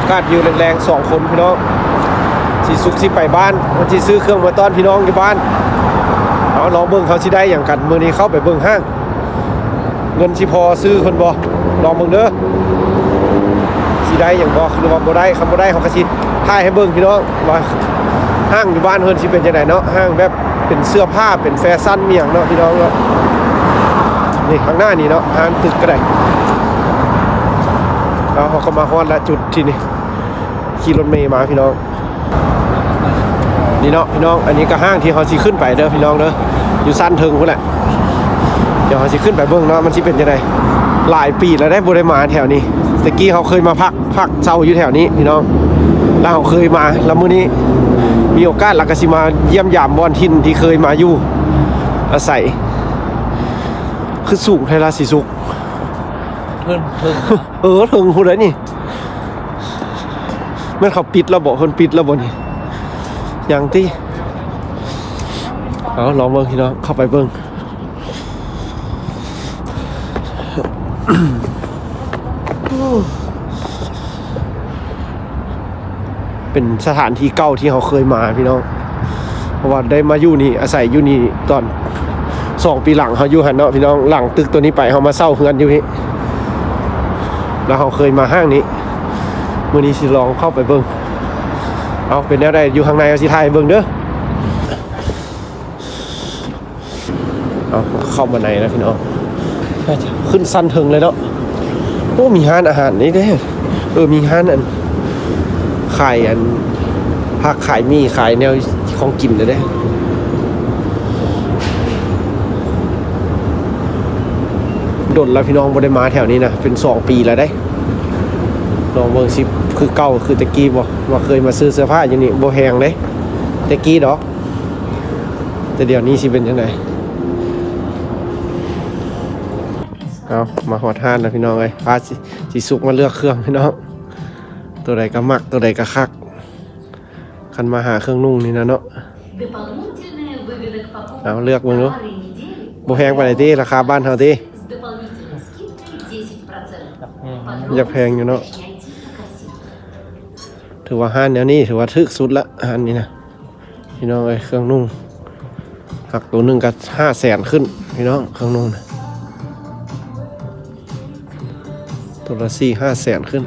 ากาศอยู่แรงๆ2คนพี่น้องสิสุกสิไปบ้านมันสิซื้อเครื่องมาต้อนพี่น้องอยู่บ้านเอาลองเบิ่งเขาสิได้อย่างกันมื้อนี้เข้าไปเบิ่งห้างเงินสิพอซื้อเพิ่นบ่ลองเบิ่งเด้อสิได้อย่างบ่หรือว่าบ่ได้คำบ่ได้เขาก็สิถ่ายให้เบิ่งพี่น้องว่าห้างอยู่บ้านเพิ่นสิเป็นจังไดเนาะห้างแบบเป็นเสื้อผ้าเป็นแฟชั่นมีหยังเนาะพี่น้องเนาะนี่ข้างหน้านี่เนาะห้างตึกก็ได้แล้วเขาก็มาฮอดละจุดที่นี่ขี่รถเมล์มาพี่น้องนี่เนาะพี่น้องอันนี้ก็ห้างที่เขาสิขึ้นไปเด้อพี่น้องเด้ออยู่สั้นถึงพุ่นแหละเดี๋ยวเขาสิขึ้นไปเบิ่งเนาะมันสิเป็นจังไดหลายปีแล้วได้บ่ได้มาแถวนี้ตะกี้เขาเคยมาพักเช่าอยู่แถวนี้พี่น้องแล้วเขาเคยมาแล้วมื้อนี้มีโอกาสแล้วก็สิมาเยี่ยมยามบ่อนถิ่นที่เคยมาอยู่อาศัยคือสูงไทยราศีสุขเพิ่นถึงพุ่นแล้วนี่แม่นเขาปิดแล้วบ่เพิ่นปิดแล้วบ่นี่ยังติเอาลองเบิ่งพี่น้องเข้าไปเบิ่งเป็นสถานที่เก่าที่เขาเคยมาพี่น้องเพราะว่าได้มาอยู่นี่อาศัยอยู่นี่ตอน2 ปีหลังเขาอยู่หันเนาะพี่น้องหลังตึกตัวนี้ไปเขามาเช่าเฮือนอยู่นี่แล้วเขาเคยมาห้างนี้มื้อนี้สิลองเข้าไปเบิ่งเอาเป็นแนวใดอยู่ข้างในเอาสิถ่ายเบิ่งเด้อเอาเข้ามาในแล้วพี่น้องขึ้นสั้นถึงเลยเนาะโอ้มีร้านอาหารนี่เด้มีร้านอันขายอันผักขายมีขายแนวของกินเลยเด้โดนแล้วพี่น้องบ่ได้มาแถวนี้นะเป็น2 ปีแล้วได้ลองเบิ่งสิคือเก่าคือตะกี้บ่ว่าเคยมาซื้อเสื้อผ้าอยู่นี่บ่แพงเด้ตะกี้ดอกแต่เดี๋ยวนี้สิเป็นจังไดเอามาฮอดห้านแล้วพี่น้องเอ้ยพาสิสุกมาเลือกเครื่องพี่น้องตัวใดก็มักตัวใดก็คักคันมาหาเครื่องนุ่งนี่นะเนาะเอาเลือกมึงดูบ่แพงปานใดติราคาบ้านเฮาติอยากแพงอยู่เนาะถือว่าห้านแนวนี้ถือว่าถึกสุดละห้านนี้นะพี่น้องเอ้ยเครื่องนุ่งหักตัวนึงก็500,000ขึ้นพี่น้องเครื่องนุ่งนะตัวละ4-500,000ขึ้น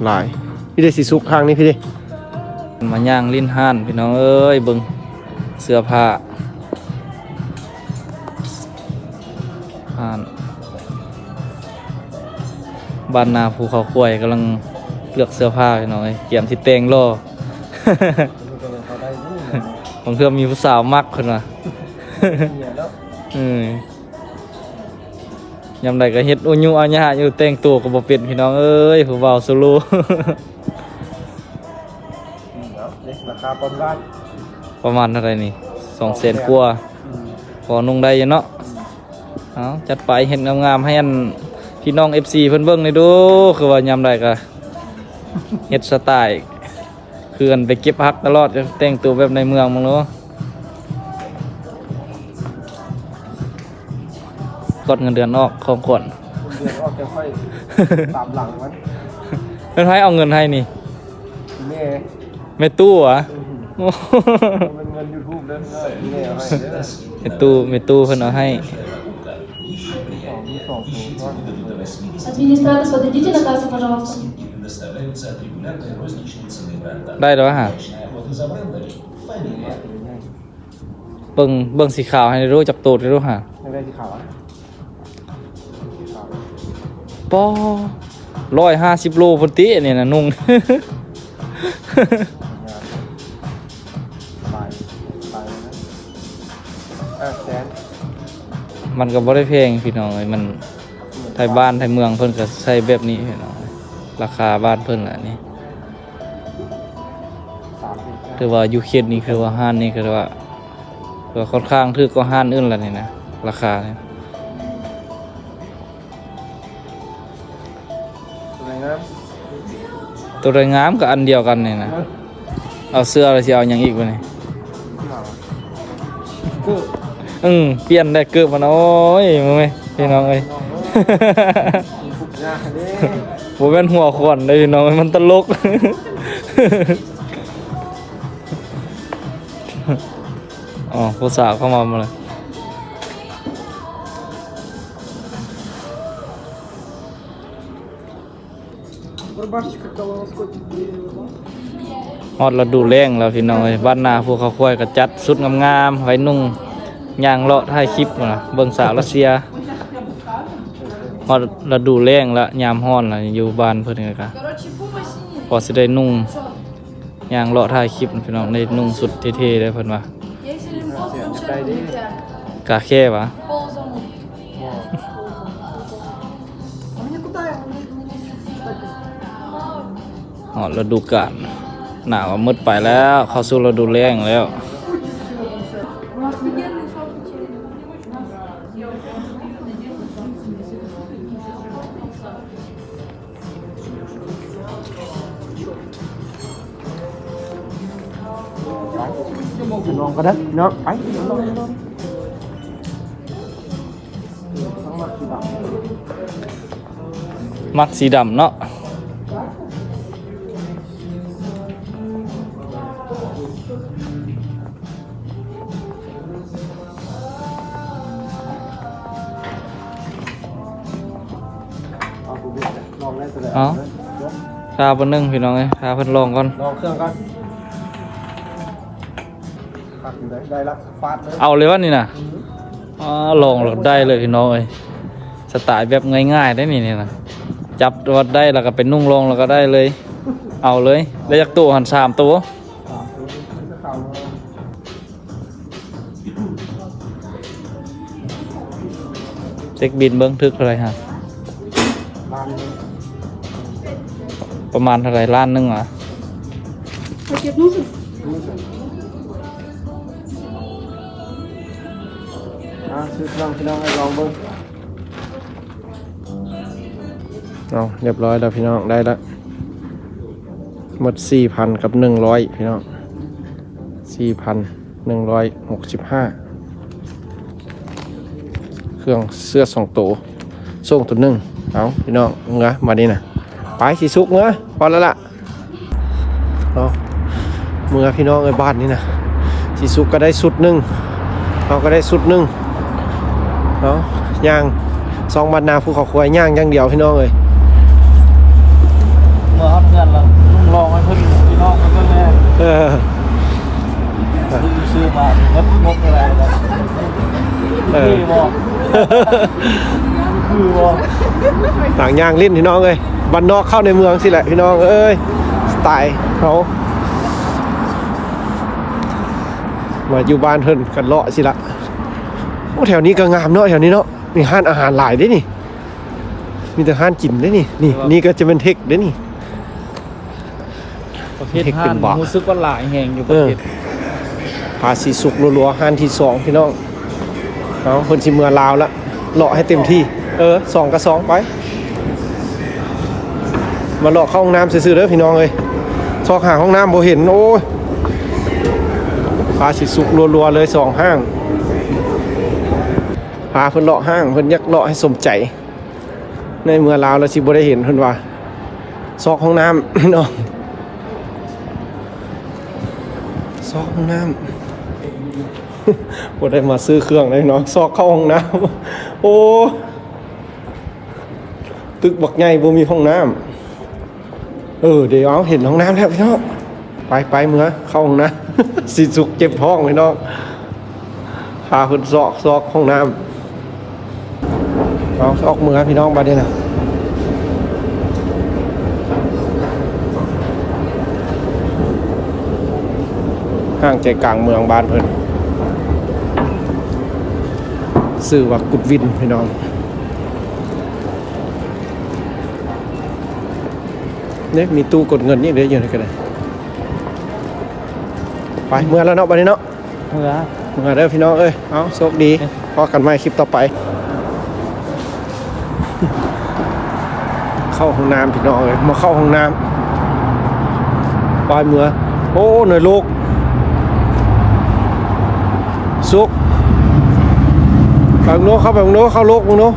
หลายพี่ได้สิสุกข้างนี้พี่ดิมาย่างลิ้นห่านพี่น้องเอ้ยเบิ่งเสื้อผ้าห่านบ้านนาภูเขาควายกำลังเลือกเสื้อผ้าพี่น้องเอ้ยเกี่ยมที่เตงล่อบางเทื่อมีผู้สาวมักขึ้นมายำใดก็เฮ็ดอุยุอัญญาอยู่แต่งตัวก็บ่เป็นพี่น้องเอ้ยผู้บ่าวสุลูราคาประมาณเท่าไหร่นี่200,000กว่าพอนุ่งได้อยู่เนาะเอาจัดไปเฮ็ดงามๆให้อันพี่น้อง FC เพิ่นเบิ่งได้ดูคือว่ายำใดก็เฮ็ดสไตล์คืออันไปเก็บผักตลอดแต่งตัวแบบในเมืองมึงเนาะกดเงินเดือนออกของก่อนเดือนออกจะค่อยตามหลังมันเพิ่นให้เอาเงินให้นี่แม่ตู้เหรอเป็นเงิน YouTube เด้อแม่ให้เด้อแม่ตู้เพิ่นเอาให้ Администратор, подойдите на кассу, пожалуйста. ได้แล้วฮะเบิ่งสีขาวให้รู้จับตูดให้รู้ฮะได้สีขาวปอ150 โลพุ่นติอันนี้น่ะนุ่งมันก็บ่ได้แพงพี่น้องเอ้ยมันไทยบ้านไทยเมืองเพิ่นก็ใช้แบบนี้พี่น้องราคาบ้านเพิ่นล่ะนี่ถือว่าอยู่เขตนี้คือว่าห้านนี่คือว่าค่อนข้างถูกกว่าห้านอื่นล่ะนี่นะราคาเนี่ยตัวงามก็อันเดียวกันนี่นะเอาเสื้ออะไรสิเอาอย่างอีกวะนี่เปลี่ยนได้เกือบมันโอ้ยมึงไหมพี่น้องเอ้ย นะนี่ บ่แม่นหัวขวัญเลยพี่น้องมันตลก อ๋อผู้สาวเข้ามาเลย Рубашечка колоноскопик. ฮอดฤดูแล้งแล้วพี่น้องเอ้ยบ้านนาภูเขาควายก็จัดชุดงามๆไว้นุ่งย่างเลาะถ่ายคลิปพุ่นน่ะเบิ่งสาวรัสเซียฮอดฤดูแล้งแล้วยามร้อนแล้วอยู่บ้านเพิ่นก็พอสิได้นุ่งย่างเลาะถ่ายคลิปพี่น้องได้นุ่งสุดเท่ๆได้เพิ่นว่า Если лимфоз получает нельзя. กะแค่วะ Пол замут. А мне куда я? ฮอดฤดูกาลหนาวมืดไปแล้วเข้าสู่ฤดูแล้งแล้ว У нас офигенный шорты. ลองก็ได้เนาะไปลอง มักสีดำเนาะ ลองได้ตัว เอาทาเพิ่นนึงพี่น้องเอ้ยทาเพิ่นลองก่อน ลองเครื่องก่อนปักอยู่ได้ละฟาดเลย เอาเลยวะนี่น่ะอ๋อลองแล้วได้เลยพี่น้องเอ้ยสไตล์แบบง่ายๆได้นี่นะจับวัดได้แล้วก็เป็นนุ่งลงแล้วก็ได้เลย เอาเลยได้จากตัวหัน3 ตัวเช็คบินเบิ้งทึกเท่าไหร่ฮะประมาณเท่าไหร่ล้านหนึงเหรอ Пакет нужен? ซื้อเครื่องพี่น้องให้ลองเบิ้งเอาเรียบร้อยแล้วพี่น้องได้แล้วหมด 4,000 กับ 100พี่น้อง 4,165 เครื่องเสื้อ2ตัวส่งตัวหนึ่งเอาพี่น้องเงามาดีนะไปสีสุกเงาพอแล้วล่ะเอาเมื่อพี่น้องไอ้บ้านนี่นะสีสุกก็ได้สุดหนึ่งเราก็ได้สุดหนึ่งเอาย่าง2 บาทนาภูเขาควายย่างอย่างเดียวพี่น้องเลย เมื่อฮอดเงินแล้วนุ่งลองให้เพิ่นพี่น้องเพิ่นแม่ เออ ซื้อมาเงินงกอะไรแล้ว เออ คือบ่คือบ่ ต่างย่างลิ้นพี่น้องเลยบ้านนอกเข้าในเมืองสิแหละพี่น้องเอ้ยสไตล์เขามาอยู่บ้านเพิ่นกันเลาะสิละโอ้แถวนี้ก็งามเนาะแถวนี้เนาะมีห้านอาหารหลายเด้นี่มีแต่ห้านกินเด้นี่นี่ก็จะเป็นเทคเด้นี่ ประเภทห้านรู้สึกว่าหลายแห่งอยู่ประเภท ภาษีสุกรัวๆห้านที่2พี่น้องเอาเพิ่นสิเมือลาวละเลาะให้เต็มที่2 กับ 2ไปมาเลาะเข้าห้องน้ำซื่อๆเด้อพี่น้องเอ้ยซอกหาห้องน้ำบ่เห็นโอ้ยภาษีสุกรัวๆเลย2 ห้างพาเพิ่นเลาะห้างเพิ่นอยากเลาะให้สมใจในเมือลาวแล้วสิบ่ได้เห็นเพิ่นว่าซอกห้องน้ำ เนาะซอกห้องน้ำ บ่ได้มาซื้อเครื่องเลยเนาะซอกเข้าห้องน้ำ โอ้ตึกบักใหญ่บ่มีห้องน้ำเดี๋ยวเอาเห็นห้องน้ำแล้วพี่น้องไปเมื่อเข้าห้องน้ำ สิสุกเจ็บท้องพี่น้องพาเพิ่นซอกห้องน้ำเอาซอกเมื่อพี่น้องบัดนี้น่ะห้างใจกลางเมืองบ้านเพิ่นชื่อว่ากุดวินพี่น้องเนี่ยมีตู้กดเงินนี่เดี๋ยวอยู่ในกันเลยไปเมื่อแล้วเนาะบัดนี้เนาะ เมื่อ เมื่อเด้อพี่น้องเอ้ยเอาโชคดีพอกันใหม่คลิปต่อไป เข้าห้องน้ำพี่น้องเอ้ยมาเข้าห้องน้ำไปเมื่อโอ้หน่อยลูกสุกไปมึงโน้เข้าไปมึงโน้เข้าโลกมึงโน้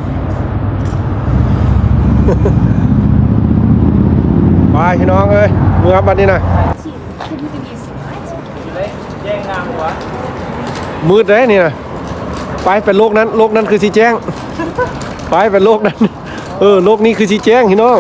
พี่น้องเอ้ยเมื่อบัดนี้นะ แย่งงามวะ มืดเลยนี่นะไปเป็นโลกนั้นคือสีแจ้ง ไปเป็นโลกนั้นโลกนี้คือสีแจ้งพี่น้อง